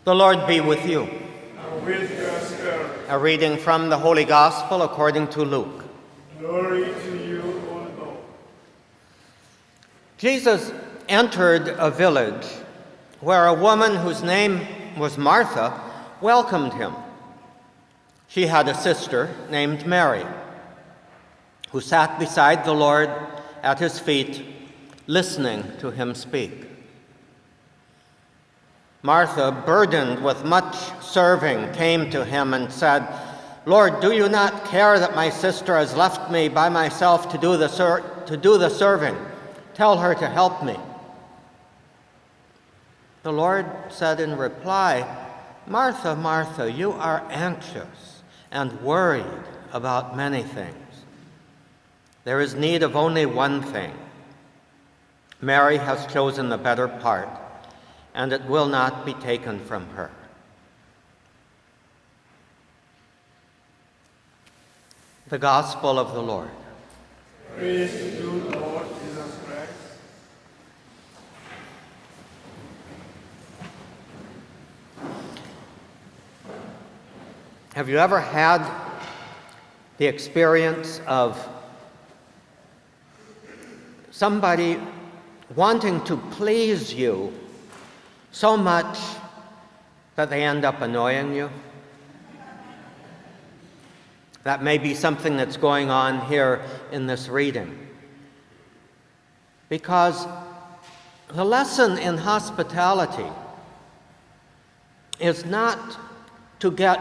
The Lord be with you. And with your spirit. A reading from the Holy Gospel according to Luke. Glory to you, O Lord. Jesus entered a village where a woman whose name was Martha welcomed him. She had a sister named Mary, who sat beside the Lord at his feet, listening to him speak. Martha, burdened with much serving, came to him and said, "Lord, do you not care that my sister has left me by myself to do the serving? Tell her to help me." The Lord said in reply, "Martha, Martha, you are anxious and worried about many things. There is need of only one thing. Mary has chosen the better part, and it will not be taken from her." The Gospel of the Lord. Praise to you, Lord Jesus Christ. Have you ever had the experience of somebody wanting to please you so much that they end up annoying you? That may be something that's going on here in this reading. Because the lesson in hospitality is not to get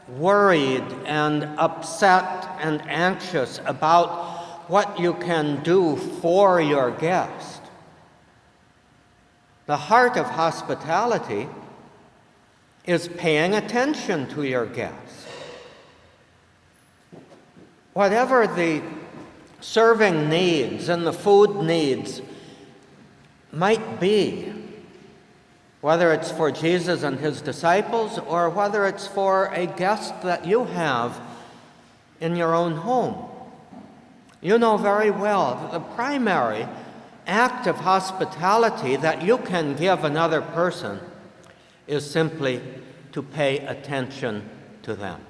worried and upset and anxious about what you can do for your guest. The heart of hospitality is paying attention to your guest. Whatever the serving needs and the food needs might be, whether it's for Jesus and his disciples or whether it's for a guest that you have in your own home, you know very well that the primary act of hospitality that you can give another person is simply to pay attention to them,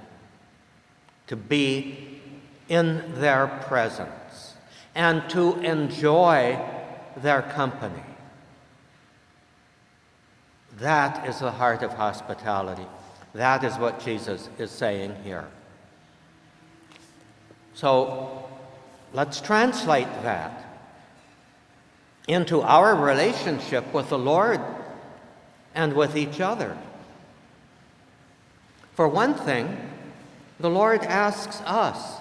to be in their presence, and to enjoy their company. That is the heart of hospitality. That is what Jesus is saying here. So let's translate that into our relationship with the Lord and with each other. For one thing, the Lord asks us,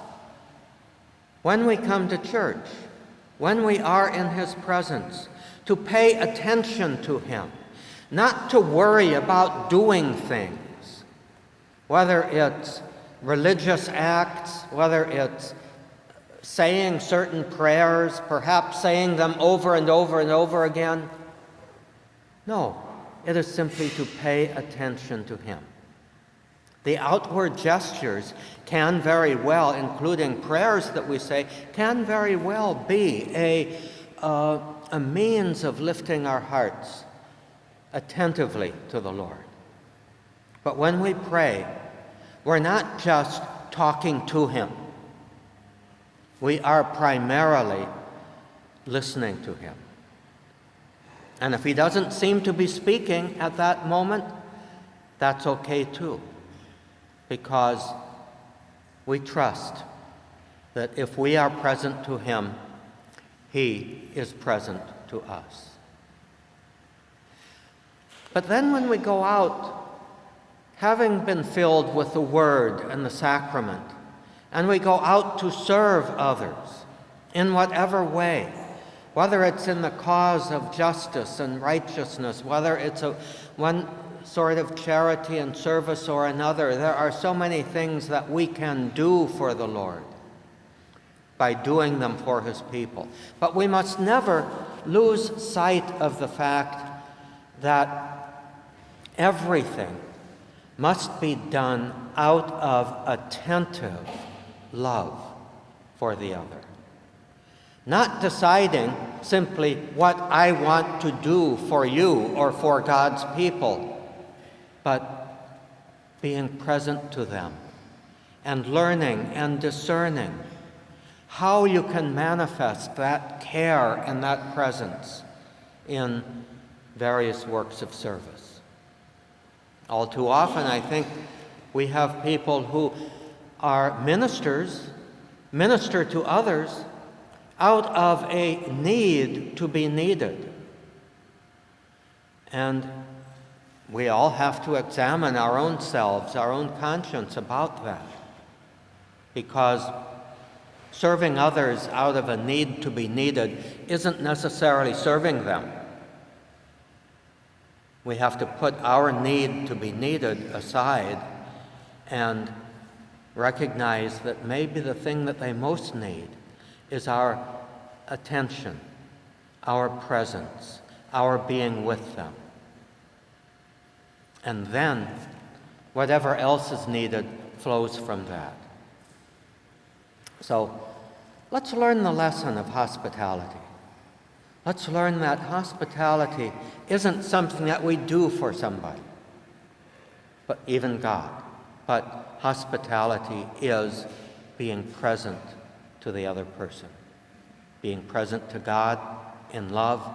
when we come to church, when we are in his presence, to pay attention to him, not to worry about doing things, whether it's religious acts, whether it's saying certain prayers, perhaps saying them over and over and over again. No, it is simply to pay attention to him. The outward gestures can very well, including prayers that we say, can very well be a means of lifting our hearts attentively to the Lord. But when we pray, we're not just talking to him. We are primarily listening to him. And if he doesn't seem to be speaking at that moment, that's okay too, because we trust that if we are present to him, he is present to us. But then when we go out, having been filled with the Word and the sacrament, and we go out to serve others in whatever way, whether it's in the cause of justice and righteousness, whether it's one sort of charity and service or another, there are so many things that we can do for the Lord by doing them for his people. But we must never lose sight of the fact that everything must be done out of attentive love for the other. Not deciding simply what I want to do for you or for God's people, but being present to them and learning and discerning how you can manifest that care and that presence in various works of service. All too often, I think, we have people who are ministers, minister to others out of a need to be needed. And we all have to examine our own selves, our own conscience about that. Because serving others out of a need to be needed isn't necessarily serving them. We have to put our need to be needed aside and recognize that maybe the thing that they most need is our attention, our presence, our being with them. And then whatever else is needed flows from that. So let's learn the lesson of hospitality. Let's learn that hospitality isn't something that we do for somebody, but even God. But hospitality is being present to the other person, being present to God in love,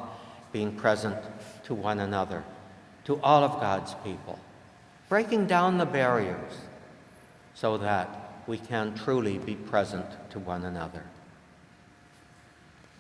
being present to one another, to all of God's people, breaking down the barriers so that we can truly be present to one another.